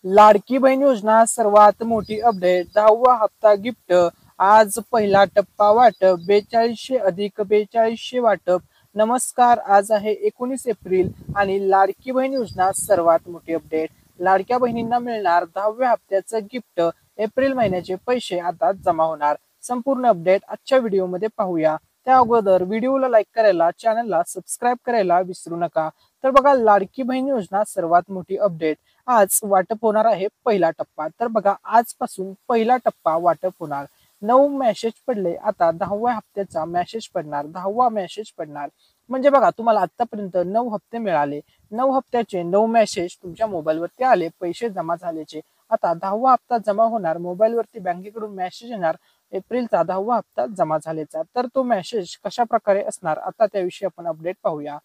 लाडकी बहीण योजना सर्वात मोठी अपडेट 10वा हप्ता गिफ्ट आज पहिला टप्पा वाटप 4200 अधिक 4200 वाटप। नमस्कार, आज आहे 19 एप्रिल आणि लाडकी बहीण योजना सर्वात मोठी अपडेट। लाडक्या बहिणींना मिळणार 10व्या हप्त्याचं गिफ्ट, एप्रिल महिन्याचे पैसे आता जमा होणार। संपूर्ण अपडेट आजच्या व्हिडिओमध्ये पाहूया। त्या अगोदर व्हिडिओला लाईक करायला, चॅनलला सबस्क्राईब करायला विसरू नका। तर बघा, लाडकी बहीण योजना सर्वात मोठी अपडेट, आज वाटप होणार आहे पहिला टप्पा। तर बघा, आजपासून पहिला टप्पा वाटप होणार। 9 मेसेज पडले, आता 10व्या हप्त्याचा मेसेज पडणार, 10वा मेसेज पडणार। म्हणजे बघा, तुम्हाला आतापर्यंत 9 हप्ते मिळाले, 9 हप्त्याचे 9 मेसेज तुमच्या मोबाईलवरती आले, पैसे जमा झाल्याचे। आता 10वा हप्ता जमा होणार, मोबाईलवरती बँकेकडून मेसेज येणार, एप्रिलचा 10वा हप्ता जमा झाल्याचा। तर तो मेसेज कशा प्रकारे असणार, आता त्याविषयी आपण अपडेट पाहूया।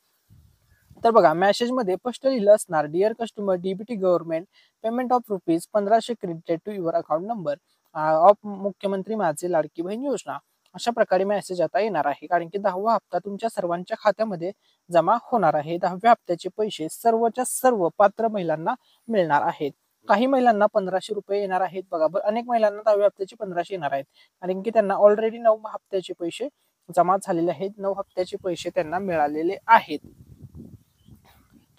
तर बघा, मेसेज मध्ये स्पष्ट लिहिलं असणार, dear customer, DBT government payment of ₹1500 credited to your account number of मुख्यमंत्री माझी लाडकी बहीण योजना। अशा प्रकारे मेसेज आता येणार आहे, कारण की 10वा हप्ता तुमच्या सर्वांच्या खात्यामध्ये जमा होणार आहे। 10व्या हप्त्याचे पैसे सर्वच्या सर्व पात्र महिलांना मिळणार आहेत। काही महिलांना ₹1500 येणार आहेत बघा, अनेक महिलांना 10व्या हप्त्याचे 1500 येणार आहेत, कारण की त्यांना ऑलरेडी 9 हप्त्याचे पैसे जमा झालेले आहेत, 9 हप्त्याचे पैसे त्यांना मिळालेले आहेत।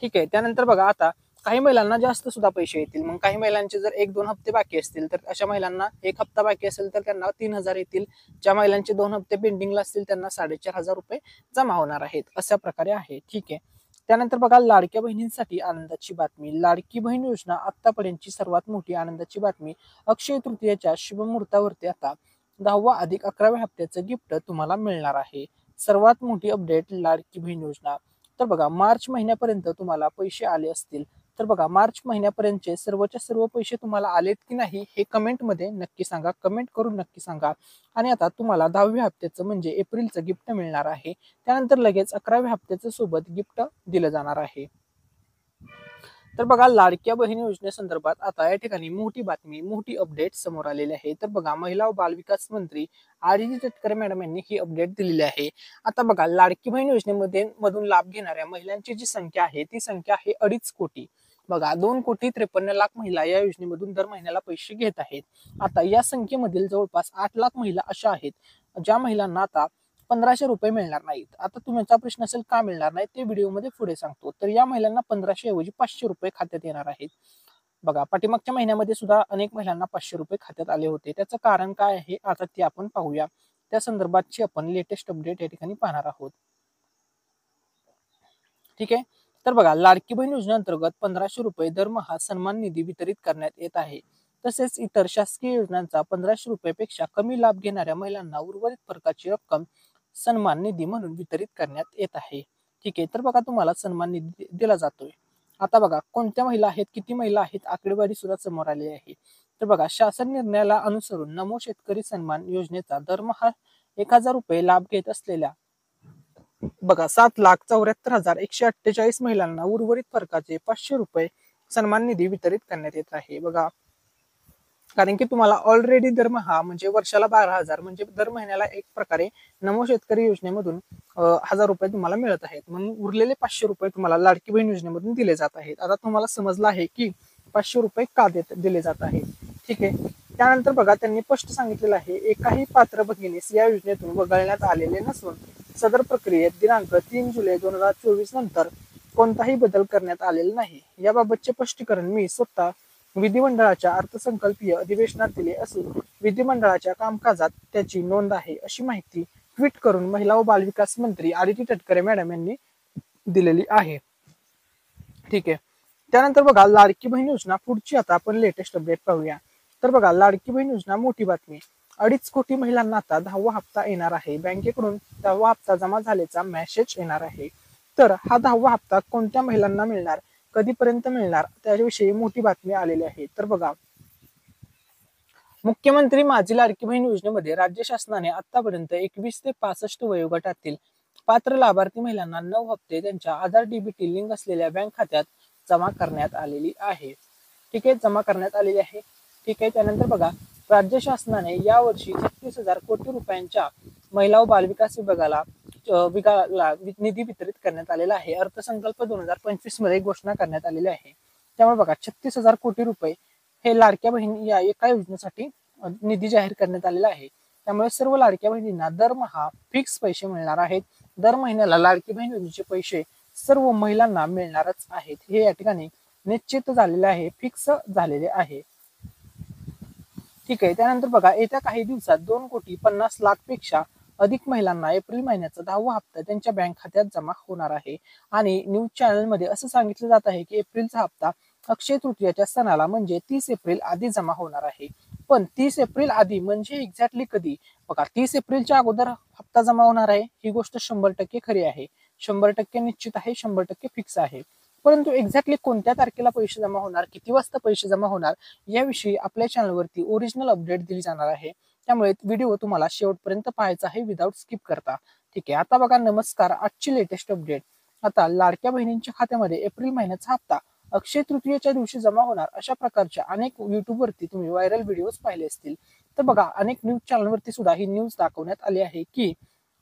ठीक आहे, त्यानंतर बघा, आता काही महिलांना जास्त सुद्धा पैसे येतील। मग काही महिलांचे जर 1-2 हप्ते बाकी असतील, तर अशा महिलांना 1 हप्ता बाकी असेल तर त्यांना 3000 येतील। ज्या महिलांचे 2 हप्ते पेंडिंगला असतील त्यांना ₹4500 जमा होणार आहेत। अशा प्रकारे आहे। ठीक आहे, त्यानंतर बघा, लाडक्या बहिणींसाठी आनंदाची बातमी। लाडकी बहीण योजना आतापर्यंतची सर्वात मोठी आनंदाची बातमी। अक्षय तृतीयेच्या शुभमुहूर्तावरती आता 10वा अधिक 11व्या हप्त्याचं गिफ्ट तुम्हाला मिळणार आहे। सर्वात मोठी अपडेट लाडकी बहीण योजना। तर बघा, मार्च महिन्यापर्यंत तुम्हाला पैसे आले असतील, तर बघा, मार्च महिन्यापर्यंतचे सर्वच्या सर्व पैसे तुम्हाला आलेत की नाही हे कमेंटमध्ये नक्की सांगा, कमेंट करून नक्की सांगा। आणि आता तुम्हाला 10व्या हप्त्याचं म्हणजे एप्रिलचं गिफ्ट मिळणार आहे, त्यानंतर लगेच 11व्या हप्त्याचं सोबत गिफ्ट दिलं जाणार आहे। तर बघा, लाडक्या बहीण योजनेसंदर्भात आता या ठिकाणी मोठी बातमी, मोठी अपडेट समोर आलेली आहे। तर बघा, महिला व बालविकास मंत्री आदिती तटकरे मॅडम यांनी ही अपडेट दिलेली आहे। आता बघा, लाडकी बहीण योजनेमध्ये मधून लाभ घेणाऱ्या महिलांची जी संख्या आहे ती संख्या आहे 2.5 कोटी। बघा, 2,53,00,000 महिला या योजनेमधून दर महिन्याला पैसे घेत आहेत। आता या संख्येमधील जवळपास 8 लाख महिला अशा आहेत ज्या महिलांना आता ₹1500 मिळणार नाहीत। आता तुमचा प्रश्न असेल का मिळणार नाही, ते व्हिडिओमध्ये पुढे सांगतो। तर या महिलांना 1500 ऐवजी ₹500 खात्यात येणार आहेत। बघा, पाठीमागच्या महिन्यामध्ये सुद्धा अनेक महिलांना ₹500 खात्यात आले होते। त्याचं कारण काय आहे आता ते आपण पाहूया। त्या संदर्भातची आपण लेटेस्ट अपडेट या ठिकाणी पाहणार आहोत। ठीक आहे, तर बघा, लाडकी बहीण योजनेअंतर्गत ₹1500 दरमहा सन्मान निधी वितरित करण्यात येत आहे। तसेच इतर शासकीय योजनांचा ₹1500 पेक्षा कमी लाभ घेणाऱ्या महिलांना उर्वरित फरकाची रक्कम सन्मान निधी म्हणून वितरित करण्यात येत आहे। ठीक आहे, तर बघा, तुम्हाला सन्मान निधी दिला जातोय। आता बघा, कोणत्या महिला आहेत, किती महिला आहेत, आकडेवारी सुद्धा समोर आली आहे। तर बघा, शासन निर्णयाला अनुसरून नमो शेतकरी सन्मान योजनेचा दरमहा ₹1000 लाभ घेत असलेल्या बघा 7,74,148 महिलांना उर्वरित फरकाचे ₹500 सन्मान निधी वितरित करण्यात येत आहे। बघा, कारण की तुम्हाला ऑलरेडी दरमहा म्हणजे वर्षाला 12,000 म्हणजे दर महिन्याला एक प्रकारे नमो शेतकरी योजनेमधून ₹1000 तुम्हाला मिळत आहेत, म्हणून उरलेले ₹500 तुम्हाला लाडकी बहीण योजनेमधून दिले जात आहेत। आता तुम्हाला समजलं आहे की ₹500 का दिले जात आहे। ठीक आहे, त्यानंतर बघा, त्यांनी स्पष्ट सांगितलेलं आहे, एकाही पात्र भगिनीस या योजनेतून वगळण्यात आलेले नसून सदर प्रक्रियेत दिनांक 3 जुलै 2024 नंतर कोणताही बदल करण्यात आलेला नाही। याबाबतचे स्पष्टीकरण मी स्वतः विधिमंडळाच्या अर्थसंकल्पीय अधिवेशनात दिले असून विधिमंडळाच्या कामकाजात त्याची नोंद आहे, अशी माहिती ट्विट करून महिला व बालविकास मंत्री आदिती तटकरे मॅडम यांनी दिलेली आहे। ठीक आहे, त्यानंतर बघा, लाडकी बहीण योजना पुढची आता आपण लेटेस्ट अपडेट पाहूया। तर बघा, लाडकी बहीण योजना मोठी बातमी, 2.5 कोटी महिलांना आता 10वा हप्ता येणार आहे। बँकेकडून 10वा हप्ता जमा झाल्याचा मेसेज येणार आहे। तर हा 10वा हप्ता कोणत्या महिलांना मिळणार, कधीपर्यंत मिळणार, त्याविषयी मोठी बातमी आलेली आहे। तर बघा, मुख्यमंत्री माझी लाडकी बहीण योजनेमध्ये राज्य शासनाने आतापर्यंत 21 ते 65 वयोगटातील पात्र लाभार्थी महिलांना 9 हप्ते त्यांच्या आधार डीबीटी लिंक असलेल्या बँक खात्यात जमा करण्यात आलेली आहे। ठीक आहे, जमा करण्यात आलेली आहे। ठीक आहे, त्यानंतर बघा, राज्य शासनाने यावर्षी 36,000 कोटी रुपयांच्या महिला व बालविकास विभागाला निधी वितरित करण्यात आलेला आहे। अर्थसंकल्प 2025 मध्ये घोषणा करण्यात आलेली आहे। त्यामुळे बघा, 36,000 कोटी रुपये हे लाडक्या बहिणी या एका योजनेसाठी निधी जाहीर करण्यात आलेला आहे। त्यामुळे सर्व लाडक्या बहिणींना दरमहा फिक्स पैसे मिळणार आहेत। दर महिन्याला लाडकी बहीण योजनेचे पैसे सर्व महिलांना मिळणारच आहेत, हे या ठिकाणी निश्चित झालेले आहे, फिक्स झालेले आहे। ठीक आहे, त्यानंतर बघा येत्या काही दिवसात 2,50,00,000 पेक्षा अधिक महिलांना एप्रिल महिन्याचा 10वा हप्ता त्यांच्या बँक खात्यात जमा होणार आहे। आणि न्यूज चॅनलमध्ये असं सांगितलं जात आहे की एप्रिलचा हप्ता अक्षय तृतीयाच्या सणाला म्हणजे 30 एप्रिल आधी जमा होणार आहे। पण 30 एप्रिल आधी म्हणजे एक्झॅक्टली कधी? बघा 30 एप्रिलच्या अगोदर हप्ता जमा होणार आहे ही गोष्ट 100% खरी आहे, 100% निश्चित आहे, 100% फिक्स आहे। परंतु एक्झॅक्टली कोणत्या तारखेला पैसे जमा होणार, किती वाजता पैसे जमा होणार याविषयी आपल्या चॅनलवरती ओरिजिनल अपडेट दिली जाणार आहे। त्यामुळे व्हिडिओ तुम्हाला शेवटपर्यंत पाहायचा आहे विदाउट स्किप करता। ठीक आहे, आता बघा नमस्कार, आजची लेटेस्ट अपडेट। आता लाडक्या बहिणींच्या खात्यामध्ये एप्रिल महिन्याचा हप्ता अक्षय तृतीयेच्या दिवशी जमा होणार अशा प्रकारच्या अनेक युट्यूबवरती तुम्ही व्हायरल व्हिडिओज पाहिले असतील। तर बघा अनेक न्यूज चॅनलवरती सुद्धा ही न्यूज दाखवण्यात आली आहे की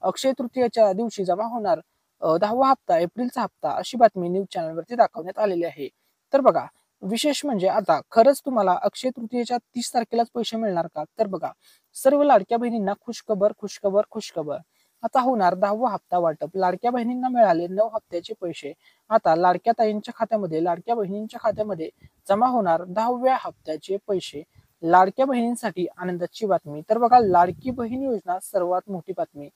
अक्षय तृतीयेच्या दिवशी जमा होणार 10वा हप्ता एप्रिलचा हप्ता अशी बातमी न्यूज चॅनलवरती दाखवण्यात आलेली आहे। तर बघा विशेष म्हणजे आता खरंच तुम्हाला अक्षय तृतीयेच्या 30 तारखेलाच पैसे मिळणार का? तर बघा सर्व लाडक्या बहिणींना खुशखबर खुशखबर खुशखबर, आता होणार 10वा हप्ता वाटप। लाडक्या बहिणींना मिळाले 9 हप्त्याचे पैसे। आता लाडक्या ताईंच्या खात्यामध्ये, लाडक्या बहिणींच्या खात्यामध्ये जमा होणार 10व्या हप्त्याचे पैसे। लाडक्या बहिणींसाठी आनंदाची बातमी। तर बघा लाडकी बहीण योजना सर्वात मोठी बातमी।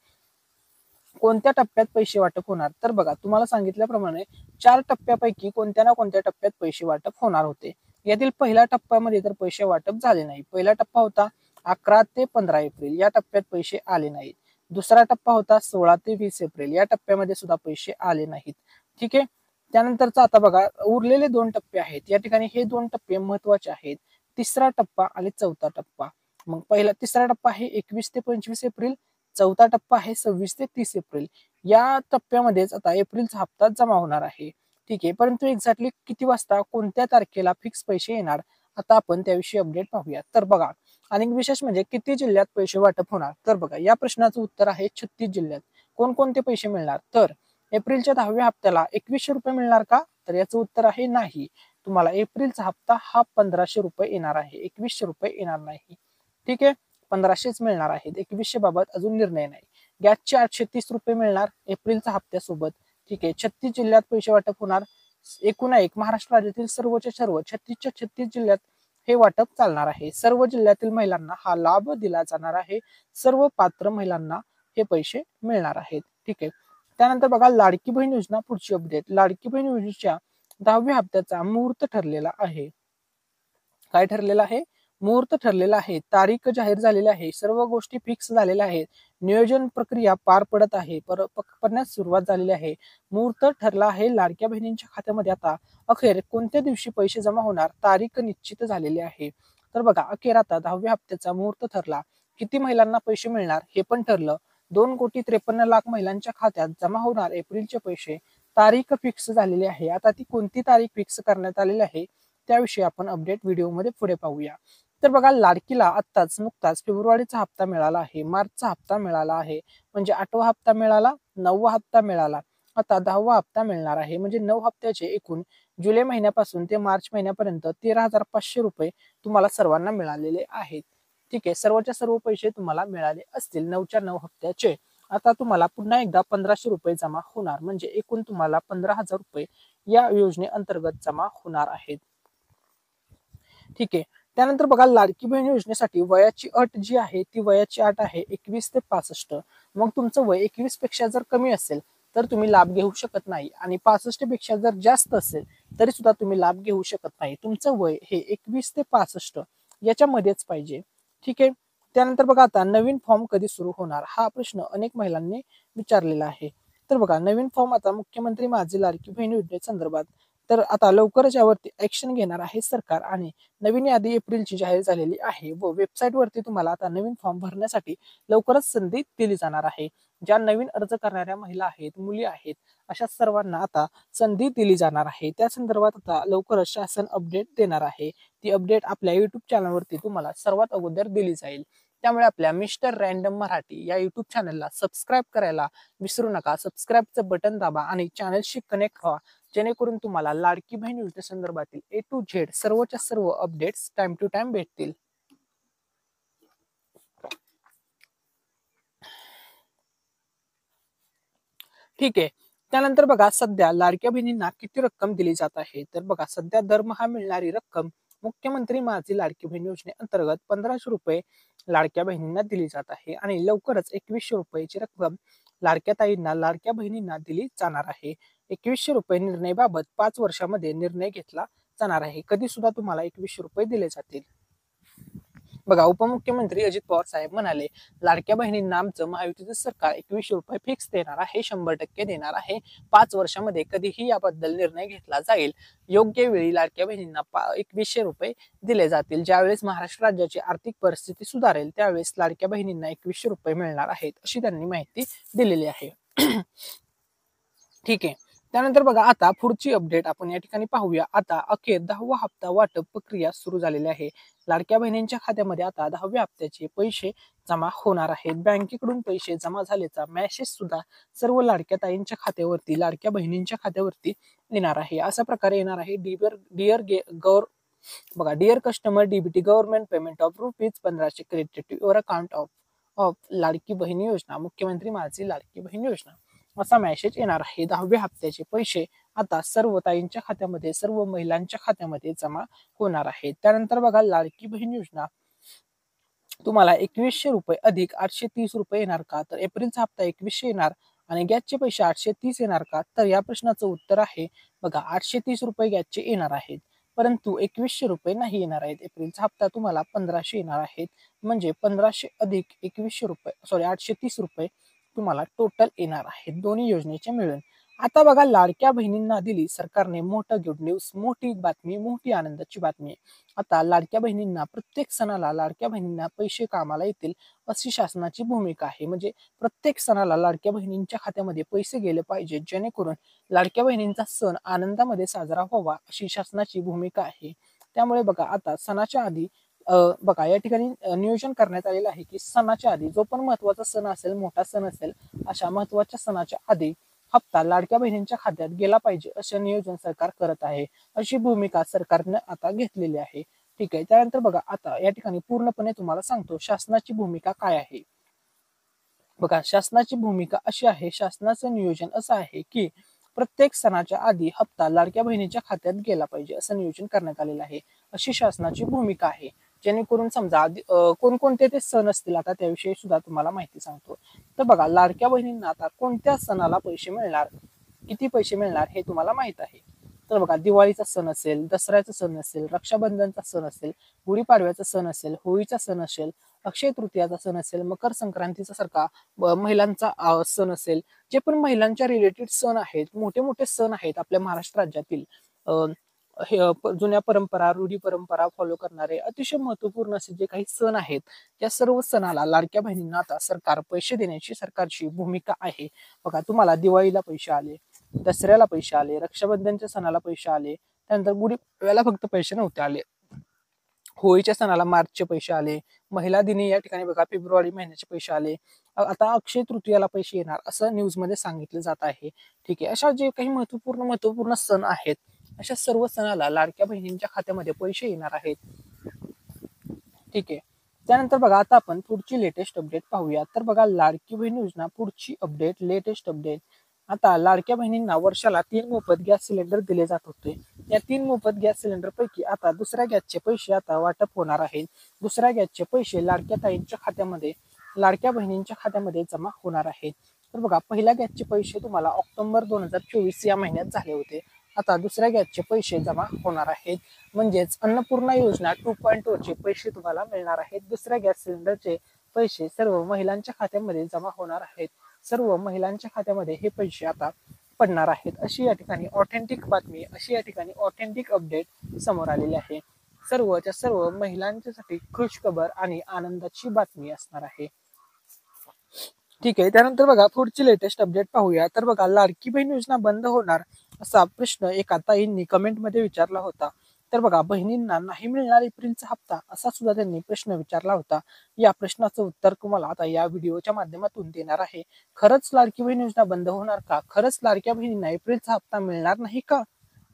कोणत्या टप्प्यात पैसे वाटप होणार? तर बघा तुम्हाला सांगितल्याप्रमाणे 4 टप्प्यापैकी कोणत्या ना कोणत्या टप्प्यात पैसे वाटप होणार होते। यातील पहिल्या टप्प्यामध्ये तर पैसे वाटप झाले नाही। पहिला टप्पा होता 11 ते 15 एप्रिल, या टप्प्यात पैसे आले नाहीत। दुसरा टप्पा होता 16 ते 20 एप्रिल, या टप्प्यामध्ये सुद्धा पैसे आले नाहीत। ठीक आहे, त्यानंतरचा आता बघा उरलेले 2 टप्पे आहेत, या ठिकाणी हे 2 टप्पे महत्वाचे आहेत, तिसरा टप्पा आणि चौथा टप्पा। मग तिसरा टप्पा आहे 21 ते 25 एप्रिल, चौथा टप्पा आहे 26 ते 30 एप्रिल। या टप्प्यामध्येच आता एप्रिलचा हप्ता जमा होणार आहे। ठीक आहे, परंतु एक्झॅक्टली किती वाजता, कोणत्या तारखेला फिक्स पैसे येणार, आता आपण त्याविषयी अपडेट पाहूया। तर बघा आणि विशेष म्हणजे किती जिल्ह्यात पैसे वाटप होणार? तर बघा या प्रश्नाचं उत्तर आहे 36 जिल्ह्यात। कोणकोणते पैसे मिळणार? तर एप्रिलच्या 10व्या हप्त्याला 2100 रुपये मिळणार का? तर याचं उत्तर आहे नाही। तुम्हाला एप्रिलचा हप्ता हा 1500 रुपये येणार आहे, 2100 रुपये येणार नाही। ठीक आहे, 1500च मिळणार आहेत, 2100 बाबत अजून निर्णय नाही। गॅसचे 830 रुपये मिळणार एप्रिलच्या हप्त्यासोबत। ठीक आहे, 36 जिल्ह्यात पैसे वाटप होणार। एकूण एक महाराष्ट्र राज्यातील सर्वच्या सर्व 36च्या 36 जिल्ह्यात हे वाटप चालणार आहे। सर्व जिल्ह्यातील महिलांना हा लाभ दिला जाणार आहे, सर्व पात्र महिलांना हे पैसे मिळणार आहेत। ठीक आहे, त्यानंतर बघा लाडकी बहीण योजना पुढची अपडेट। लाडकी बहीण योजनेच्या 10व्या हप्त्याचा मुहूर्त ठरलेला आहे। काय ठरलेला आहे? मुहूर्त ठरलेला आहे, तारीख जाहीर झालेली आहे, सर्व गोष्टी फिक्स झालेल्या आहेत, नियोजन प्रक्रिया पार पडत आहे, पडण्यास सुरुवात झालेली आहे, मुहूर्त ठरला आहे। लाडक्या बहिणींच्या खात्यामध्ये आता अखेर कोणत्या दिवशी पैसे जमा होणार तारीख निश्चित झालेली आहे। तर बघा अखेर आता 10व्या हप्त्याचा मुहूर्त ठरला, किती महिलांना पैसे मिळणार हे पण ठरलं। 2,53,00,000 महिलांच्या खात्यात जमा होणार एप्रिलचे पैसे, तारीख फिक्स झालेली आहे। आता ती कोणती तारीख फिक्स करण्यात आलेली आहे त्याविषयी आपण अपडेट व्हिडिओमध्ये पुढे पाहूया। तर बघा लाडकीला आत्ताच नुकताच फेब्रुवारीचा हप्ता मिळाला आहे, मार्चचा हप्ता मिळाला आहे, म्हणजे 8वा हप्ता मिळाला, 9वा हप्ता मिळाला, आता 10वा हप्ता मिळणार आहे। म्हणजे 9 हप्त्याचे एकूण जुलै महिन्यापासून ते मार्च महिन्यापर्यंत 13,500 रुपये तुम्हाला सर्वांना मिळालेले आहेत। ठीक आहे, सर्वच्या सर्व पैसे तुम्हाला मिळाले असतील 9च्या 9 हप्त्याचे। आता तुम्हाला पुन्हा एकदा 1500 रुपये जमा होणार, म्हणजे एकूण तुम्हाला 15,000 रुपये या योजनेअंतर्गत जमा होणार आहेत। ठीक आहे, त्यानंतर बघा लाडकी बहीण योजनेसाठी वयाची अट जी आहे ती वयाची अट आहे 21 ते 65। मग तुमचं वय 21 पेक्षा जर कमी असेल तर तुम्ही लाभ घेऊ शकत नाही, आणि 65 पेक्षा जर जास्त असेल तरी सुद्धा तुम्ही लाभ घेऊ शकत नाही। तुमचं वय हे 21 ते 65 याच्यामध्येच पाहिजे। ठीक आहे, त्यानंतर बघा आता नवीन फॉर्म कधी सुरू होणार हा प्रश्न अनेक महिलांनी विचारलेला आहे। तर बघा नवीन फॉर्म आता मुख्यमंत्री माझी लाडकी बहीण योजनेसंदर्भात तर आता लवकरच यावरती ऍक्शन घेणार आहे सरकार, आणि नवीन यादी एप्रिलची जाहीर झालेली आहे व वेबसाईटवरती तुम्हाला आता नवीन फॉर्म भरण्यासाठी लवकरच संधी दिली जाणार आहे। ज्या नवीन अर्ज करणाऱ्या महिला आहेत, मुली आहेत, अशा सर्वांना आता संधी दिली जाणार आहे। त्या संदर्भात आता लवकरच शासन अपडेट देणार आहे, ती अपडेट आपल्या युट्यूब चॅनलवरती तुम्हाला सर्वात अगोदर दिली जाईल। त्यामुळे आपल्या मिस्टर रँडम मराठी या युट्यूब चॅनलला सबस्क्राईब करायला विसरू नका। सबस्क्राईबचं बटन दाबा आणि चॅनलशी कनेक्ट व्हा, जेणेकरून तुम्हाला Ladki Bahin योजनेसंदर्भातील A to Z सर्वच्या सर्व अपडेट्स टाइम टू टाइम भेटतील. ठीक आहे. त्यानंतर बघा सध्या लाडक्या बहिणींना किती रक्कम दिली जात आहे. तर बघा सध्या दरमहा मिळणारी रक्कम मुख्यमंत्री माझी लाडकी बहीण योजनेअंतर्गत 1500 रुपये लाडक्या बहिणींना दिली जात आहे आणि लवकरच 2100 रुपयाची रक्कम लाडक्या ताईंना लाडक्या बहिणींना दिली जाणार आहे. 2100 रुपये निर्णयाबाबत 5 वर्षामध्ये निर्णय घेतला जाणार आहे. कधी सुद्धा तुम्हाला 2100 रुपये दिले जातील. बघा उपमुख्यमंत्री अजित पवार साहेब म्हणाले, लाडक्या बहिणींना आमचं महायुतीचं सरकार 2100 रुपये फिक्स देणार आहे, 100% देणार आहे. 5 वर्षामध्ये कधीही याबद्दल निर्णय घेतला जाईल. योग्य वेळी लाडक्या बहिणींना 2100 रुपये दिले जातील. ज्यावेळेस महाराष्ट्र राज्याची आर्थिक परिस्थिती सुधारेल त्यावेळेस लाडक्या बहिणींना 2100 रुपये मिळणार आहेत, अशी त्यांनी माहिती दिलेली आहे. ठीक आहे. त्यानंतर बघा आता पुढची अपडेट आपण या ठिकाणी पाहूया. आता अखेर 10वा हप्ता वाटप प्रक्रिया सुरू झालेली आहे. लाडक्या बहिणींच्या खात्यामध्ये आता 10व्या हप्त्याचे पैसे जमा होणार आहेत. बँकेकडून पैसे जमा झाल्याचा मेसेज सुद्धा सर्व लाडक्या ताईंच्या खात्यावरती लाडक्या बहिणींच्या खात्यावरती येणार आहे. अशा प्रकारे येणार आहे. Dear customer DBT government payment of ₹1500 credited to your account of Ladki Bahini Yojana, मुख्यमंत्री माझी लाडकी बहीण योजना असा मेसेज येणार आहे. 10व्या हप्त्याचे पैसे आता सर्व ताईंच्या खात्यामध्ये सर्व महिलांच्या खात्यामध्ये जमा होणार आहेत. त्यानंतर बघा लाडकी बहीण योजना तुम्हाला 2100 रुपये अधिक 830 रुपये येणार का? तर एप्रिलचा हप्ता 2100 येणार आणि गॅसचे पैसे 830 येणार का? तर या प्रश्नाचं उत्तर आहे बघा 830 रुपये गॅसचे येणार आहेत, परंतु 2100 रुपये नाही येणार आहेत. एप्रिलचा हप्ता तुम्हाला 1500 येणार आहेत, म्हणजे 1500 अधिक 2100 रुपये 830 रुपये तुम्हाला टोटल येणार आहेत दोन्ही योजनेचे मिळून. आता बघा लाडक्या बहिणींना दिली सरकारने मोठं गुड न्यूज, मोठी बातमी, मोठी आनंदाची बातमी. आता लाडक्या बहिणींना प्रत्येक सणाला लाडक्या बहिणींना पैसे कामाला येतील अशी शासनाची भूमिका आहे. म्हणजे प्रत्येक सणाला लाडक्या बहिणींच्या खात्यामध्ये पैसे गेले पाहिजे, जेणेकरून लाडक्या बहिणींचा सण आनंदामध्ये साजरा व्हावा अशी शासनाची भूमिका आहे. त्यामुळे बघा आता सणाच्या आधी बघा या ठिकाणी नियोजन करण्यात आलेलं आहे की सणाच्या आधी जो पण महत्वाचा सण असेल, मोठा सण असेल, अशा महत्वाच्या सणाच्या आधी हप्ता लाडक्या बहिणींच्या खात्यात गेला पाहिजे असं नियोजन सरकार करत आहे. अशी भूमिका सरकारने आता घेतलेली आहे. ठीक आहे. त्यानंतर बघा आता या ठिकाणी पूर्णपणे तुम्हाला सांगतो शासनाची भूमिका काय आहे. बघा शासनाची भूमिका अशी आहे, शासनाचं नियोजन असं आहे की प्रत्येक सणाच्या आधी हप्ता लाडक्या बहिणीच्या खात्यात गेला पाहिजे असं नियोजन करण्यात आलेलं आहे. अशी शासनाची भूमिका आहे. जेणेकरून समजा कोणकोणते ते सण असतील आता त्याविषयी सुद्धा तुम्हाला माहिती सांगतो. तर बघा लाडक्या बहिणींना आता कोणत्या सणाला पैसे मिळणार, किती पैसे मिळणार हे तुम्हाला माहित आहे. तर बघा दिवाळीचा सण असेल, दसऱ्याचा सण असेल, रक्षाबंधनचा सण असेल, गुढीपाडव्याचा सण असेल, होळीचा सण असेल, अक्षय तृतीयाचा सण असेल, मकर संक्रांतीचा सारखा महिलांचा सण असेल, जे पण महिलांच्या रिलेटेड सण आहेत, मोठे मोठे सण आहेत आपल्या महाराष्ट्र राज्यातील जुन्या परंपरा, रूढी परंपरा फॉलो करणारे अतिशय महत्वपूर्ण असे जे काही सण आहेत, त्या सर्व सणाला लाडक्या बहिणींना आता सरकार पैसे देण्याची सरकारची भूमिका आहे. बघा तुम्हाला दिवाळीला पैसे आले, दसऱ्याला पैसे आले, रक्षाबंधनच्या सणाला पैसे आले, त्यानंतर गुढीपाडव्याला फक्त पैसे नव्हते आले, होळीच्या सणाला मार्चचे पैसे आले, महिला दिनी या ठिकाणी बघा फेब्रुवारी महिन्याचे पैसे आले, आता अक्षय तृतीयाला पैसे येणार असं न्यूज मध्ये सांगितलं जात आहे. ठीक आहे. अशा जे काही महत्वपूर्ण सण आहेत, अशा सर्व सणाला लाडक्या बहिणींच्या खात्यामध्ये पैसे येणार आहेत. ठीक आहे. त्यानंतर बघा आता आपण पुढची लेटेस्ट अपडेट पाहूया. तर बघा लाडकी बहीण योजना पुढची अपडेट, लेटेस्ट अपडेट. आता लाडक्या बहिणींना वर्षाला 3 मोफत गॅस सिलेंडर दिले जात होते. या 3 मोफत गॅस सिलेंडर पैकी आता दुसऱ्या गॅसचे पैसे आता वाटप होणार आहेत. दुसऱ्या गॅसचे पैसे लाडक्या ताईंच्या खात्यामध्ये, लाडक्या बहिणींच्या खात्यामध्ये जमा होणार आहेत. तर बघा पहिल्या गॅसचे पैसे तुम्हाला ऑक्टोबर 2024 या महिन्यात झाले होते. आता दुसऱ्या गॅसचे पैसे जमा होणार आहेत. म्हणजेच अन्नपूर्णा योजना 2.0 चे पैसे तुम्हाला मिळणार आहेत. दुसऱ्या गॅस सिलेंडरचे पैसे सर्व महिलांच्या खात्यामध्ये जमा होणार आहेत. सर्व महिलांच्या खात्यामध्ये हे पैसे आता पडणार आहेत. अशी या ठिकाणी ऑथेंटिक बातमी, अशी या ठिकाणी ऑथेंटिक अपडेट समोर आलेली आहे. सर्वच्या सर्व महिलांच्यासाठी खुशखबर आणि आनंदाची बातमी असणार आहे. ठीक आहे. त्यानंतर बघा पुढची लेटेस्ट अपडेट पाहूया. तर बघा लाडकी बहीण योजना बंद होणार असा प्रश्न एका ताईंनी कमेंटमध्ये विचारला होता. तर बघा, बहिणींना नाही मिळणार एप्रिलचा हप्ता, असा सुद्धा त्यांनी प्रश्न विचारला होता. या प्रश्नाचं उत्तर तुम्हाला आता या व्हिडिओच्या माध्यमातून देणार आहे. खरंच लाडकी बहीण योजना बंद होणार का? खरंच लाडक्या बहिणींना एप्रिलचा हप्ता मिळणार नाही का?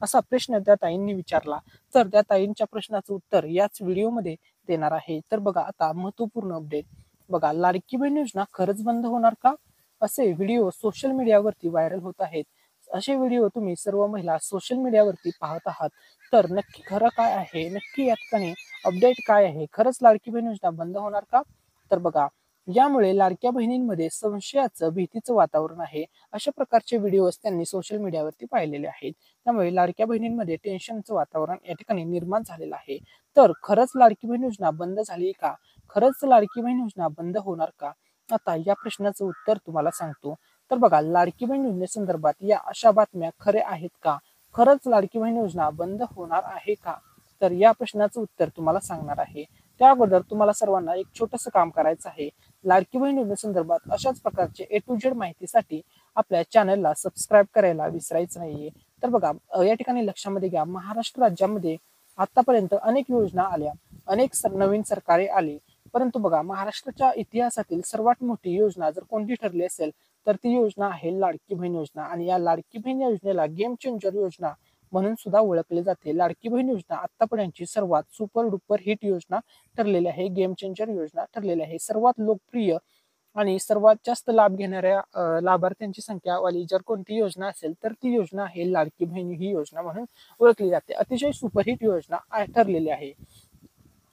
असा प्रश्न त्या ताईंनी विचारला. तर त्या ताईंच्या प्रश्नाचं उत्तर याच व्हिडिओमध्ये देणार आहे. तर बघा, आता महत्वपूर्ण अपडेट. बघा, लाडकी बहीण योजना खरंच बंद होणार का? असे व्हिडिओ सोशल मीडियावरती व्हायरल होत आहेत. असे व्हिडिओ तुम्ही सर्व महिला सोशल मीडियावरती पाहत आहात. तर नक्की खरं काय आहे, नक्की या ठिकाणी अपडेट काय आहे? खरंच लाडकी बहीण योजना बंद होणार का? तर बघा, यामुळे लाडक्या बहिणींमध्ये संशयाचं, भीतीचं वातावरण आहे. अशा प्रकारचे व्हिडिओज त्यांनी सोशल मीडियावरती पाहिलेले आहेत. त्यामुळे लाडक्या बहिणींमध्ये टेन्शनचं वातावरण या ठिकाणी निर्माण झालेलं आहे. तर खरंच लाडकी बहीण योजना बंद झाली का? खरंच लाडकी बहीण योजना बंद होणार का? आता या प्रश्नाचं उत्तर तुम्हाला सांगतो. तर बघा, लाडकी बहीण योजनेसंदर्भात या अशा बातम्या खऱ्या आहेत का? खरंच लाडकी बहीण योजना बंद होणार आहे का? तर या प्रश्नाचं उत्तर तुम्हाला सांगणार आहे. त्या अगोदर तुम्हाला सर्वांना एक छोटंसं काम करायचं आहे. लाडकी बहीण योजनेसंदर्भात अशाच प्रकारचे A to Z माहितीसाठी आपल्या चॅनलला सबस्क्राईब करायला विसरायचं नाहीये. तर बघा, या ठिकाणी लक्षामध्ये घ्या, महाराष्ट्र राज्यामध्ये आतापर्यंत अनेक योजना आल्या, अनेक नवीन सरकारे आली. परंतु बघा, महाराष्ट्राच्या इतिहासातील सर्वात मोठी योजना जर कोणती ठरली असेल तर ती योजना आहे लाडकी बहीण योजना. आणि या लाडकी बहीण योजनेला गेम चेंजर योजना म्हणून सुद्धा ओळखले जाते. लाडकी बहीण योजना आतापर्यंतची सर्वात सुपर डुपर हिट योजना ठरलेली आहे, गेम चेंजर योजना ठरलेली आहे. सर्वात लोकप्रिय आणि सर्वात जास्त लाभ घेणाऱ्या लाभार्थ्यांची संख्या वाली जर कोणती योजना असेल तर ती योजना आहे लाडकी बहीण ही योजना म्हणून ओळखली जाते. अतिशय सुपरहिट योजना ठरलेली आहे.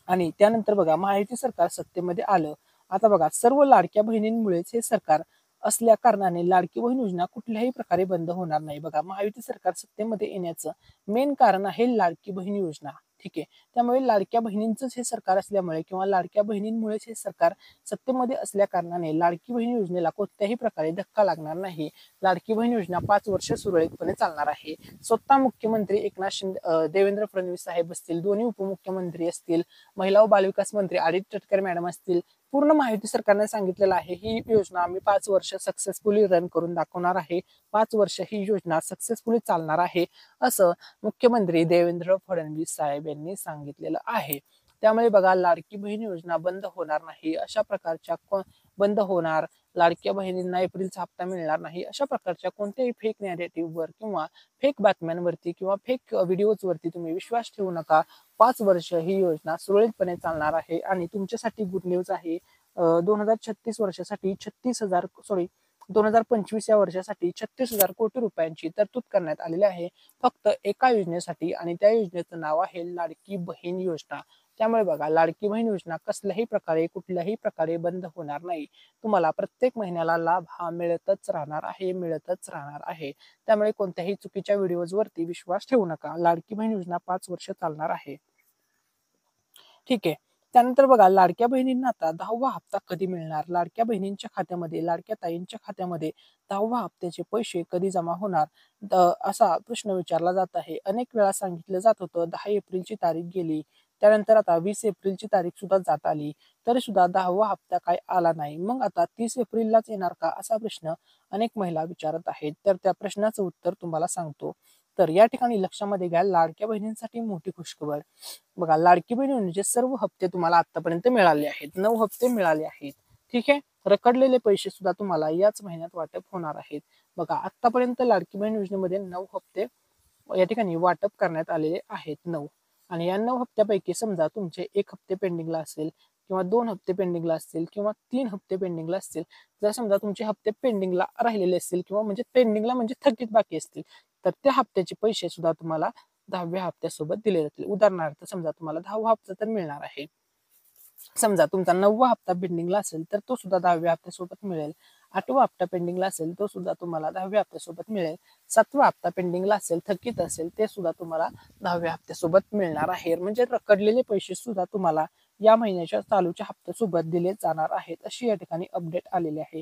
आणि त्यानंतर बघा, महायुती सरकार सत्तेमध्ये आलं. आता बघा, सर्व लाडक्या बहिणींमुळेच हे सरकार असल्या कारणाने लाडकी बहीण योजना कुठल्याही प्रकारे बंद होणार नाही. बघा, महायुती सरकार सत्तेमध्ये येण्याचं मेन कारण आहे लाडकी बहीण योजना. ठीक आहे. त्यामुळे लाडक्या बहिणींचंच हे सरकार असल्यामुळे किंवा लाडक्या बहिणींमुळेच हे सरकार सत्तेमध्ये असल्या कारणाने लाडकी बहीण योजनेला कोणत्याही प्रकारे धक्का लागणार नाही. लाडकी बहीण योजना 5 वर्ष सुरळीतपणे चालणार आहे. स्वतः मुख्यमंत्री एकनाथ शिंदे, देवेंद्र फडणवीस साहेब असतील, दोन्ही उपमुख्यमंत्री असतील, महिला व बालविकास मंत्री आदित्य तटकरे मॅडम असतील, पूर्ण महायुती सरकारने सांगितलेलं आहे ही योजना आम्ही 5 वर्ष सक्सेसफुली रन करून दाखवणार आहे. 5 वर्ष ही योजना सक्सेसफुली चालणार आहे, असं मुख्यमंत्री देवेंद्र फडणवीस साहेब यांनी सांगितलेलं आहे. त्यामुळे बघा, लाडकी बहीण योजना बंद होणार नाही अशा प्रकारच्या बंद होणार, लाडक्या बहिणींना एप्रिलचा हप्ता मिळणार नाही अशा प्रकारच्या कोणत्याही फेक नॅरेटिव्हवर किंवा फेक बातम्यांवरती किंवा फेक व्हिडिओजवरती तुम्ही विश्वास ठेवू नका. 5 वर्ष ही योजना सुरळीतपणे चालणार आहे. आणि तुमच्यासाठी गुड न्यूज आहे, 2036 वर्षासाठी 2025 या वर्षासाठी 36,000 कोटी रुपयांची तरतूद करण्यात आलेली आहे, फक्त एका योजनेसाठी. आणि त्या योजनेचं नाव आहे लाडकी बहीण योजना. त्यामुळे बघा, लाडकी बहीण योजना कसल्याही प्रकारे कुठल्याही प्रकारे बंद होणार नाही. तुम्हाला प्रत्येक महिन्याला लाभ हा मिळतच राहणार आहे. त्यामुळे कोणत्याही चुकीच्या व्हिडिओजवरती विश्वास ठेवू नका. लाडकी बहीण योजना 5 वर्ष चालणार आहे. ठीक आहे. त्यानंतर बघा, लाडक्या बहिणींना आता 10वा हप्ता कधी मिळणार? लाडक्या बहिणींच्या खात्यामध्ये, लाडक्या ताईंच्या खात्यामध्ये 10वा हप्त्याचे पैसे कधी जमा होणार? असा प्रश्न विचारला जात आहे. अनेक वेळा सांगितलं जात होतं 10 एप्रिलची तारीख गेली, त्यानंतर आता 20 एप्रिलची तारीख सुद्धा जात आली, तरी सुद्धा 10वा हप्ता काय आला नाही. मग आता 30 एप्रिललाच येणार का, असा प्रश्न अनेक महिला विचारत आहेत. तर त्या प्रश्नाचं उत्तर तुम्हाला सांगतो. तर या ठिकाणी लक्षामध्ये घ्या, लाडक्या बहिणींसाठी मोठी खुशखबर. बघा, लाडकी बहीण योजनेचे सर्व हप्ते तुम्हाला आतापर्यंत मिळाले आहेत. 9 हप्ते मिळाले आहेत. ठीक आहे. रखडलेले पैसे सुद्धा तुम्हाला याच महिन्यात वाटप होणार आहेत. बघा, आतापर्यंत लाडकी बहीण योजनेमध्ये 9 हप्ते या ठिकाणी वाटप करण्यात आलेले आहेत, 9. आणि या 9 हप्त्यापैकी समजा तुमचे 1 हप्ते पेंडिंगला असेल किंवा 2 हप्ते पेंडिंगला असतील किंवा 3 हप्ते पेंडिंगला असतील. जर समजा तुमचे हप्ते पेंडिंगला राहिलेले असतील किंवा म्हणजे पेंडिंगला म्हणजे थकीत बाकी असतील, तर त्या हप्त्याचे पैसे सुद्धा तुम्हाला 10व्या हप्त्यासोबत दिले जातील. उदाहरणार्थ समजा तुम्हाला 10वा हप्ता तर मिळणार आहे, समजा तुमचा 9वा हप्ता पेंडिंगला असेल तर तो सुद्धा 10व्या हप्त्यासोबत मिळेल. 8वा हप्ता पेंडिंगला असेल तो सुद्धा तुम्हाला 10व्या हप्त्यासोबत मिळेल. 7वा हप्ता पेंडिंगला असेल, थकीत असेल, ते सुद्धा तुम्हाला 10व्या हप्त्यासोबत मिळणार आहे. म्हणजे रखडलेले पैसे सुद्धा तुम्हाला या महिन्याच्या चालूच्या हप्त्यासोबत दिले जाणार आहेत, अशी या ठिकाणी अपडेट आलेली आहे.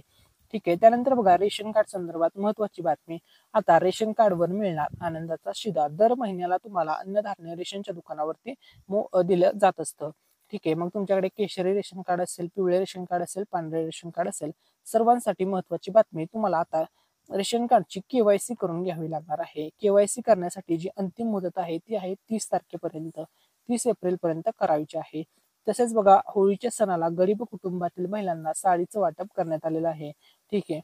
ठीक आहे. त्यानंतर बघा, रेशन कार्ड संदर्भात महत्वाची बातमी. आता रेशन कार्डवर मिळणार आनंदाचा शिधा. दर महिन्याला तुम्हाला अन्नधान्य रेशनच्या दुकानावरती दिलं जात असतं. ठीक आहे. मग तुमच्याकडे केशरी रेशन कार्ड असेल, पिवळे रेशन कार्ड असेल, पांढरे रेशन कार्ड असेल, सर्वांसाठी महत्वाची बातमी. तुम्हाला आता रेशन कार्डची केवायसी करून घ्यावी लागणार आहे. केवायसी करण्यासाठी जी अंतिम मुदत आहे ती आहे 30 तारखेपर्यंत, 30 एप्रिलपर्यंत करायची आहे. तसेच बघा, होळीच्या सणाला गरीब कुटुंबातील महिलांना साडीचं वाटप करण्यात आलेलं आहे. ठीक आहे.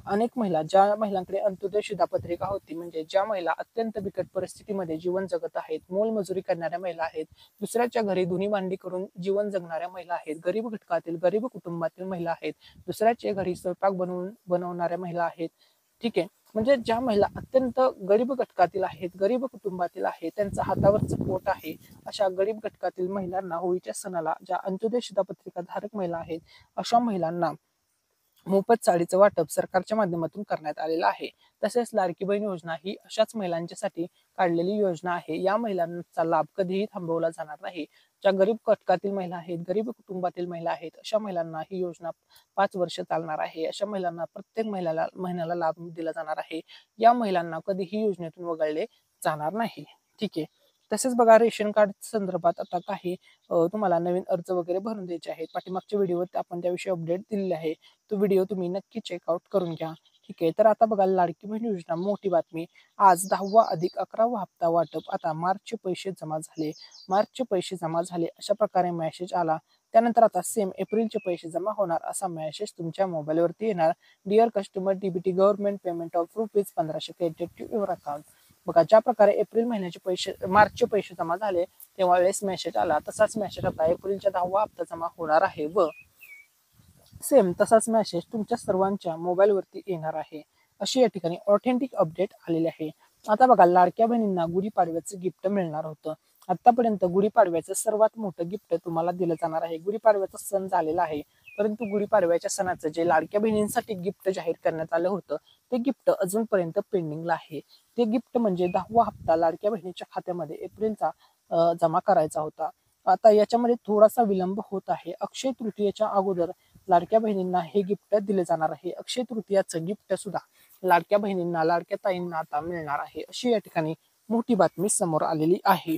अनेक महिला, ज्या महिलांकडे अंत्योदय शिधापत्रिका होती, म्हणजे ज्या महिला अत्यंत बिकट परिस्थितीमध्ये जीवन जगत आहेत, मोलमजुरी करणाऱ्या महिला आहेत, दुसऱ्याच्या घरी धुनी भांडी करून जीवन जगणाऱ्या महिला आहेत, गरीब घटकातील गरीब कुटुंबातील महिला आहेत, दुसऱ्याच्या घरी स्वयंपाक बनवणाऱ्या महिला आहेत. ठीक आहे. म्हणजे ज्या महिला अत्यंत गरीब घटकातील आहेत, गरीब कुटुंबातील आहेत, त्यांचा हातावरचं पोट आहे, अशा गरीब घटकातील महिलांना होळीच्या सणाला, ज्या अंत्योदय शिधापत्रिका धारक महिला आहेत, अशा महिलांना मोफत साडीचं वाटप सरकारच्या माध्यमातून करण्यात आलेलं आहे. तसेच लाडकी बहीण योजना ही अशाच महिलांच्यासाठी काढलेली योजना आहे. या महिलांचा लाभ कधीही थांबवला जाणार नाही. ज्या गरीब घटकातील महिला आहेत, गरीब कुटुंबातील महिला आहेत, अशा महिलांना ही योजना 5 वर्ष चालणार आहे. अशा महिलांना प्रत्येक महिन्याला लाभ दिला जाणार आहे. या महिलांना कधीही योजनेतून वगळले जाणार नाही. ठीक आहे. तसेच बघा, रेशन कार्ड संदर्भात आता काही तुम्हाला नवीन अर्ज वगैरे भरून द्यायचे आहेत. पाठीमागच्या व्हिडिओवर आपण त्याविषयी अपडेट दिलेले आहे. तो व्हिडिओ तुम्ही नक्की चेकआउट करून घ्या. ठीक आहे. तर आता बघा, लाडकी बहीण योजना मोठी बातमी. आज 10वा अधिक 11वा हप्ता वाटप. आता मार्चचे पैसे जमा झाले. मार्चचे पैसे जमा झाले अशा प्रकारे मेसेज आला. त्यानंतर आता सेम एप्रिलचे पैसे जमा होणार असा मेसेज तुमच्या मोबाईलवरती येणार. Dear customer, DBT government payment of ₹1500 credited to your account. बघा, ज्या प्रकारे एप्रिल महिन्याचे पैसे, मार्चचे पैसे जमा झाले तेव्हा वेळेस मेसेज आला, तसाच मेसेज आता एप्रिलच्या 10वा हप्ता जमा होणार आहे व सेम तसाच मेसेज तुमच्या सर्वांच्या मोबाईलवरती येणार आहे. अशी या ठिकाणी ऑथेंटिक अपडेट आलेली आहे. आता बघा, लाडक्या बहिणींना गुढीपाडव्याचं गिफ्ट मिळणार होतं. आतापर्यंत गुढीपाडव्याचं सर्वात मोठं गिफ्ट तुम्हाला दिलं जाणार आहे. गुढीपाडव्याचा सण झालेला आहे, परंतु गुढीपाडव्याच्या सणाचं जे लाडक्या बहिणींसाठी गिफ्ट जाहीर करण्यात आलं होतं ते गिफ्ट अजूनपर्यंत पेंडिंगला आहे. ते गिफ्ट म्हणजे 10वा हप्ता लाडक्या बहिणीच्या खात्यामध्ये एप्रिलचा जमा करायचा होता. आता याच्यामध्ये थोडासा विलंब होत आहे. अक्षय तृतीयेच्या अगोदर लाडक्या बहिणींना हे गिफ्ट दिले जाणार आहे. अक्षय तृतीयाचं गिफ्ट सुद्धा लाडक्या बहिणींना, लाडक्या ताईंना आता मिळणार आहे, अशी या ठिकाणी मोठी बातमी समोर आलेली आहे.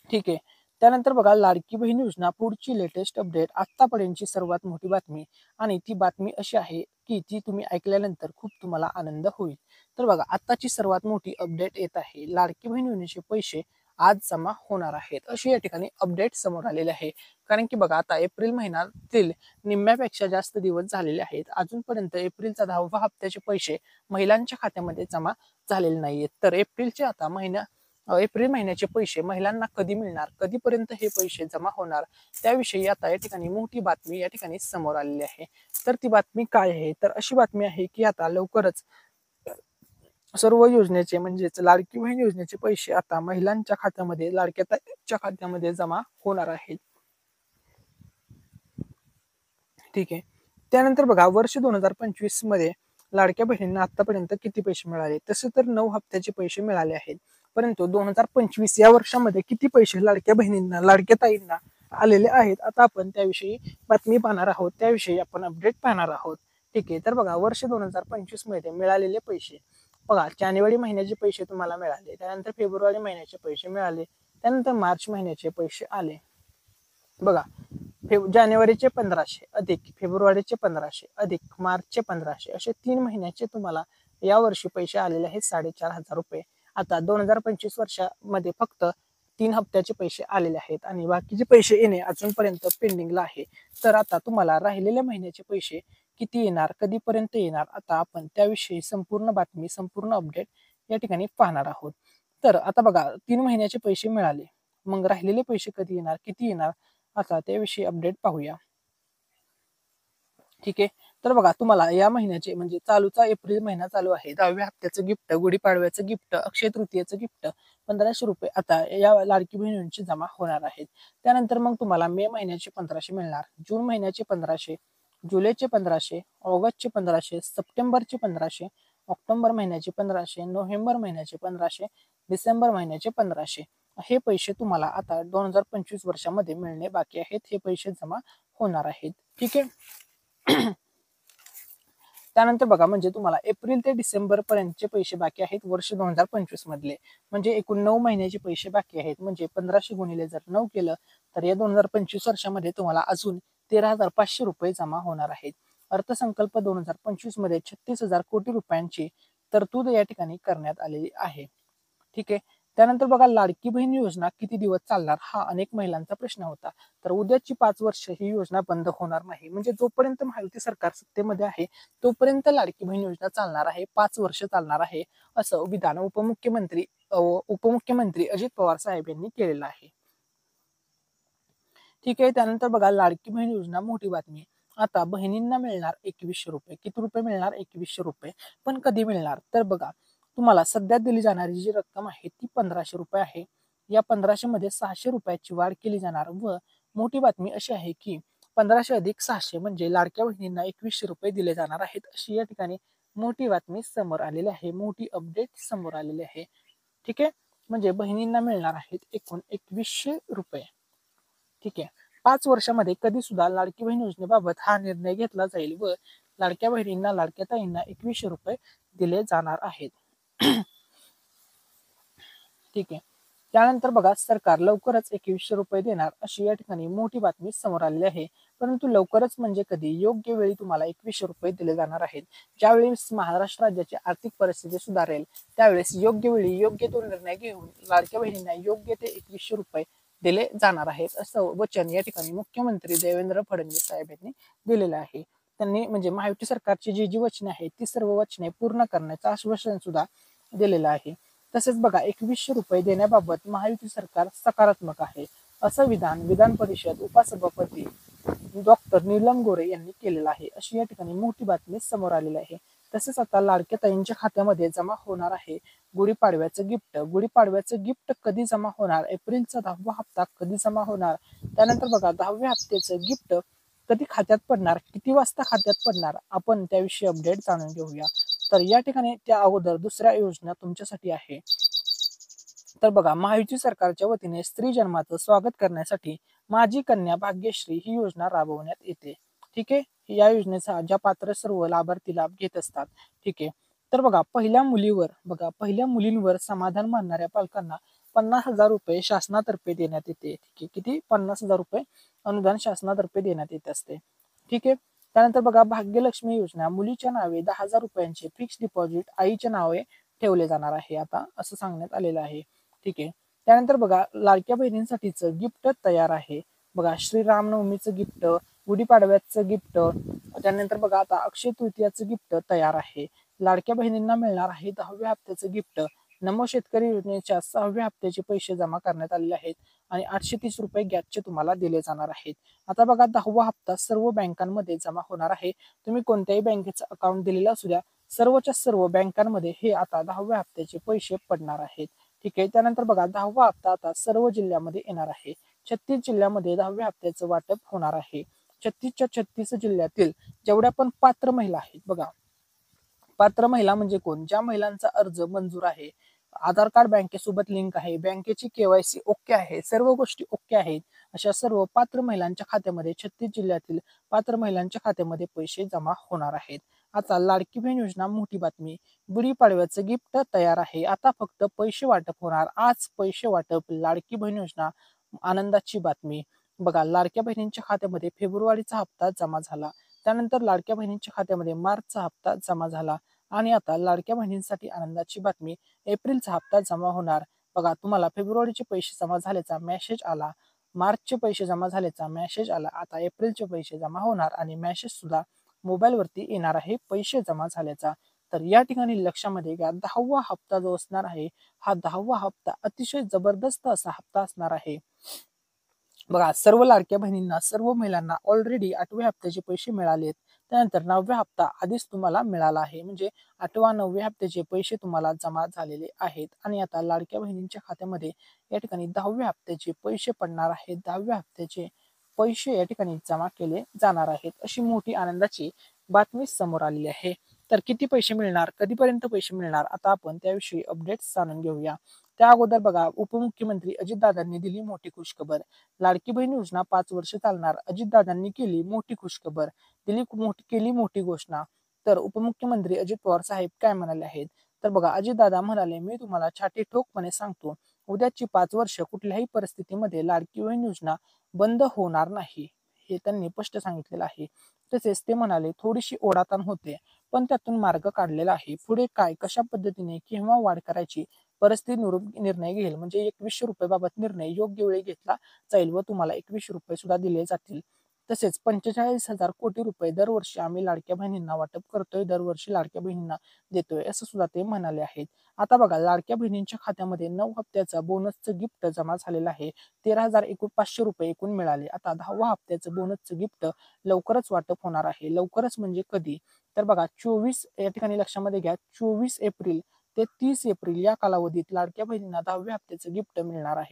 ठीक आहे. त्यानंतर बघा, लाडकी बहीण योजना पुढची लेटेस्ट अपडेट, आतापर्यंतची सर्वात मोठी बातमी, आणि ती बातमी अशी आहे की ती तुम्ही ऐकल्यानंतर खूप तुम्हाला आनंद होईल. तर बघा, आताची सर्वात मोठी अपडेट येत आहे. लाडकी बहीण योजनेचे पैसे आज जमा होणार आहेत, अशी या ठिकाणी अपडेट समोर आलेली आहे. कारण की बघा, आता एप्रिल महिन्यातील निम्म्यापेक्षा जास्त दिवस झालेले आहेत. अजूनपर्यंत एप्रिलचा 10वा हप्त्याचे पैसे महिलांच्या खात्यामध्ये जमा झालेले नाहीयेत. तर एप्रिल महिन्याचे पैसे महिलांना कधी मिळणार, कधीपर्यंत हे पैसे जमा होणार, त्याविषयी आता या ठिकाणी मोठी बातमी या ठिकाणी समोर आलेली आहे. तर ती बातमी काय आहे, तर अशी बातमी आहे की आता लवकरच सर्व योजनेचे, म्हणजेच लाडकी बहीण योजनेचे पैसे आता महिलांच्या खात्यामध्ये, लाडक्या ताईंच्या खात्यामध्ये जमा होणार आहेत. ठीक आहे. त्यानंतर बघा, वर्ष 2025 मध्ये लाडक्या बहिणींना आतापर्यंत किती पैसे मिळाले, तसे तर 9 हप्त्याचे पैसे मिळाले आहेत. परंतु 2025 या वर्षामध्ये किती पैसे लाडक्या बहिणींना, लाडक्या ताईंना आलेले आहेत, आता आपण त्याविषयी बातमी पाहणार आहोत, त्याविषयी आपण अपडेट पाहणार आहोत. ठीक आहे. तर बघा, वर्ष 2025 मध्ये मिळालेले पैसे बघा, जानेवारी महिन्याचे पैसे तुम्हाला मिळाले, त्यानंतर फेब्रुवारी महिन्याचे पैसे मिळाले, त्यानंतर मार्च महिन्याचे पैसे आले. बघा, जानेवारीचे 1500 अधिक फेब्रुवारीचे 1500 अधिक मार्चचे 1500 असे 3 महिन्याचे तुम्हाला या वर्षी पैसे आलेले आहेत 4500 रुपये. आता 2025 वर्षामध्ये फक्त 3 हप्त्याचे पैसे आलेले आहेत आणि बाकीचे पैसे येणे अजूनपर्यंत पेंडिंगला आहे. तर आता तुम्हाला राहिलेल्या महिन्याचे पैसे किती येणार, कधीपर्यंत येणार, आता आपण त्याविषयी संपूर्ण बातमी, संपूर्ण अपडेट या ठिकाणी पाहणार आहोत. तर आता बघा, 3 महिन्याचे पैसे मिळाले, मग राहिलेले पैसे कधी येणार, किती येणार, आता त्याविषयी अपडेट पाहूया. ठीक आहे. तर बघा, तुम्हाला या महिन्याचे, म्हणजे चालूचा एप्रिल महिना चालू आहे, 10व्या हप्त्याचं गिफ्ट, गुढीपाडव्याचं गिफ्ट, अक्षय तृतीयेचं गिफ्ट 1500 रुपये आता या लाडकी बहिणींची जमा होणार आहेत. त्यानंतर मग तुम्हाला मे महिन्याचे 1500 मिळणार, जून महिन्याचे 1500, जुलैचे 1500, ऑगस्टचे 1500, सप्टेंबरचे 1500, ऑक्टोबर महिन्याचे 1500, नोव्हेंबर महिन्याचे 1500, डिसेंबर महिन्याचे 1500. हे पैसे तुम्हाला आता 2025 वर्षामध्ये मिळणे बाकी आहेत. हे पैसे जमा होणार आहेत. ठीक आहे. त्यानंतर बघा, म्हणजे तुम्हाला एप्रिल ते डिसेंबर पर्यंतचे पैसे बाकी आहेत वर्ष 2025 मधले, म्हणजे एकूण 9 महिन्याचे पैसे बाकी आहेत. म्हणजे 1500 गुणिले जर 9 केलं तर या 2025 वर्षामध्ये तुम्हाला अजून 13,500 रुपये जमा होणार आहेत. अर्थसंकल्प 2025 मध्ये 36,000 कोटी रुपयांची तरतूद या ठिकाणी करण्यात आलेली आहे. ठीक आहे. त्यानंतर बघा लाडकी बहीण योजना किती दिवस चालणार हा अनेक महिलांचा प्रश्न होता. तर उद्याची 5 वर्ष ही योजना बंद होणार नाही. म्हणजे जोपर्यंत महायुती सरकार सत्तेमध्ये आहे तोपर्यंत लाडकी बहीण योजना चालणार आहे, 5 वर्ष चालणार आहे, असं विधान उपमुख्यमंत्री अजित पवार साहेब यांनी केलेलं आहे. ठीक आहे. त्यानंतर बघा लाडकी बहीण योजना मोठी बातमी. आता बहिणींना मिळणार 2100 रुपये. किती रुपये मिळणार? 2100 रुपये. पण कधी मिळणार? तर बघा तुम्हाला सध्या दिली जाणारी जी रक्कम आहे ती 1500 रुपये आहे. या 1500 मध्ये 600 रुपयाची वाढ केली जाणार व मोठी बातमी अशी आहे की 1500 अधिक 600 म्हणजे लाडक्या बहिणींना 2100 रुपये दिले जाणार आहेत, अशी या ठिकाणी मोठी बातमी समोर आलेली आहे. मोठी अपडेट समोर आलेली आहे. ठीक आहे. म्हणजे बहिणींना मिळणार आहेत एकूण 2100 रुपये. ठीक आहे. 5 वर्षामध्ये कधी सुद्धा लाडकी बहीण योजनेबाबत हा निर्णय घेतला जाईल व लाडक्या बहिणींना लाडक्या ताईंना 2100 रुपये दिले जाणार आहेत. ठीक आहे. त्यानंतर बघा सरकार लवकरच 2100 रुपये देणार अशी या ठिकाणी मोठी बातमी समोर आलेली आहे. परंतु लवकरच म्हणजे कधी? योग्य वेळी तुम्हाला 2100 रुपये दिले जाणार आहेत. ज्यावेळेस महाराष्ट्र राज्याची आर्थिक परिस्थिती सुधारेल त्यावेळेस योग्य वेळी योग्य तो निर्णय घेऊन लाडक्या बहिणींना योग्य ते 2100 रुपये दिले जाणार आहेत, असं वचन या ठिकाणी मुख्यमंत्री देवेंद्र फडणवीस साहेब यांनी दिलेलं आहे. त्यांनी म्हणजे महायुती सरकारची जी वचने आहेत ती सर्व वचने पूर्ण करण्याचं आश्वासन सुद्धा दिलेलं आहे. तसेच बघा 2100 रुपये देण्याबाबत महायुती सरकार सकारात्मक आहे, असं विधान परिषद उपसभापती डॉक्टर नीलम गोरे यांनी केलेलं आहे, अशी या ठिकाणी मोठी बातमी समोर आलेली आहे. तसेच आता लाडक्या ताईंच्या खात्यामध्ये जमा होणार आहे गुढीपाडव्याचं गिफ्ट. गुढीपाडव्याचं गिफ्ट कधी जमा होणार? एप्रिलचा 10वा हप्ता कधी जमा होणार? त्यानंतर बघा 10व्या हप्त्याचं गिफ्ट कधी खात्यात पडणार, किती वाजता खात्यात पडणार, आपण त्याविषयी अपडेट जाणून घेऊया. तर या ठिकाणी त्या अगोदर दुसऱ्या योजना तुमच्यासाठी आहे. तर बघा महायुती सरकारच्या वतीने स्त्री जन्माचं स्वागत करण्यासाठी माझी कन्या भाग्यश्री ही योजना राबवण्यात येते. ठीक आहे. या योजनेचा ज्या पात्र सर्व लाभार्थी लाभ घेत असतात. ठीक आहे. तर बघा पहिल्या मुलींवर समाधान मानणाऱ्या पालकांना 50,000 रुपये शासनातर्फे देण्यात येते. ठीक आहे. किती? 50,000 रुपये अनुदान शासनातर्फे देण्यात येत असते. ठीक आहे. त्यानंतर बघा भाग्यलक्ष्मी योजना मुलीच्या नावे 10,000 रुपयांचे फिक्स डिपॉझिट आईच्या नावे ठेवले जाणार आहे आता, असं सांगण्यात आलेलं आहे. ठीक आहे. त्यानंतर बघा लाडक्या बहिणींसाठीचं गिफ्ट तयार आहे. बघा श्रीरामनवमीचं गिफ्ट, गुढीपाडव्याचं गिफ्ट, त्यानंतर बघा आता अक्षय तृतीयाचं गिफ्ट तयार आहे. लाडक्या बहिणींना मिळणार आहे 10व्या हप्त्याचं गिफ्ट. नमो शेतकरी योजनेच्या 6व्या हप्त्याचे पैसे जमा करण्यात आलेले आहेत आणि 830 रुपये गॅसचे तुम्हाला दिले जाणार आहेत. आता बघा 10वा हप्ता सर्व बँकांमध्ये जमा होणार आहे. तुम्ही कोणत्याही बँकेचं अकाउंट दिलेलं असू द्या, सर्वच्या सर्व बँकांमध्ये हे आता 10व्या हप्त्याचे पैसे पडणार आहेत. ठीक आहे. त्यानंतर बघा 10वा हप्ता आता सर्व जिल्ह्यामध्ये येणार आहे. 36 जिल्ह्यामध्ये 10व्या हप्त्याचं वाटप होणार आहे. 36च्या 36 जिल्ह्यातील जेवढ्या पण पात्र महिला आहेत, बघा पात्र महिला म्हणजे कोण? ज्या महिलांचा अर्ज मंजूर आहे, आधार कार्ड बँकेसोबत लिंक आहे, बँकेची केवायसी ओके आहे, सर्व गोष्टी ओके आहेत, अशा सर्व पात्र महिलांच्या खात्यामध्ये 36 जिल्ह्यातील पात्र महिलांच्या खात्यामध्ये पैसे जमा होणार आहेत. आता लाडकी बहीण योजना मोठी बातमी. गुढीपाडव्याचं गिफ्ट तयार आहे. आता फक्त पैसे वाटप होणार. आज पैसे वाटप. लाडकी बहीण योजना आनंदाची बातमी. बघा लाडक्या बहिणींच्या खात्यामध्ये फेब्रुवारीचा हप्ता जमा झाला. त्यानंतर लाडक्या बहिणींच्या खात्यामध्ये मार्चचा हप्ता जमा झाला आणि आता लाडक्या बहिणींसाठी आनंदाची बातमी. एप्रिलचा हप्ता जमा होणार. बघा तुम्हाला फेब्रुवारीचे पैसे जमा झाल्याचा मेसेज आला, मार्चचे पैसे जमा झाल्याचा मेसेज आला, आता एप्रिलचे पैसे जमा होणार आणि मेसेज सुद्धा मोबाईलवरती येणार आहे पैसे जमा झाल्याचा. तर या ठिकाणी लक्षामध्ये घ्या 10वा हप्ता जो असणार आहे हा 10वा हप्ता अतिशय जबरदस्त असा हप्ता असणार आहे. बघा सर्व लाडक्या बहिणींना, सर्व महिलांना ऑलरेडी 8व्या हप्त्याचे पैसे मिळालेत. त्यानंतर 9व्या हप्ता आधीच तुम्हाला मिळाला आहे, म्हणजे 8वा 9व्या हप्त्याचे पैसे तुम्हाला जमा झालेले आहेत आणि आता लाडक्या बहिणींच्या खात्यामध्ये या ठिकाणी 10व्या हप्त्याचे पैसे पडणार आहेत. 10व्या हप्त्याचे पैसे या ठिकाणी जमा केले जाणार आहेत, अशी मोठी आनंदाची बातमी समोर आलेली आहे. तर किती पैसे मिळणार, कधीपर्यंत पैसे मिळणार, आता आपण त्याविषयी अपडेट्स जाणून घेऊया. त्या अगोदर बघा उपमुख्यमंत्री अजितदादांनी दिली मोठी खुशखबर. लाडकी बहीण योजना 5 वर्ष चालणार. अजितदादांनी केली मोठी खुशखबर, केली मोठी घोषणा. तर उपमुख्यमंत्री अजित पवार साहेब काय म्हणाले आहेत? तर बघा अजितदादा म्हणाले, मी तुम्हाला छाती ठोकपणे सांगतो, उद्याची 5 वर्ष कुठल्याही परिस्थितीमध्ये लाडकी बहीण योजना बंद होणार नाही, हे त्यांनी स्पष्ट सांगितलेलं आहे. तसेच ते म्हणाले, थोडीशी ओढाताण होते, पण त्यातून मार्ग काढलेला आहे. पुढे काय, कशा पद्धतीने केव्हा वाढ करायची, परिस्थिती निर्णय घेईल. म्हणजे ₹2100 बाबत निर्णय योग्य वेळी घेतला जाईल व तुम्हाला ₹2100 सुद्धा दिले जातील. तसेच 45,000 कोटी रुपये दरवर्षी आम्ही लाडक्या बहिणींना वाटप करतोय, दरवर्षी लाडक्या बहिणींना देतोय, असं सुद्धा ते म्हणाले आहेत. आता बघा, लाडक्या बहिणींच्या खात्यामध्ये 9 हप्त्याचा बोनसचं गिफ्ट जमा झालेलं आहे. 13,500 रुपये एकूण मिळाले. आता 10व्या हप्त्याचं बोनसचं गिफ्ट लवकरच वाटप होणार आहे. लवकरच म्हणजे कधी? तर बघा, 24 या ठिकाणी लक्षामध्ये घ्या, 24 एप्रिल ते 30 एप्रिल या कालावधीत लाडक्या बहिणींना 10व्या हप्त्याचं गिफ्ट मिळणार आहे.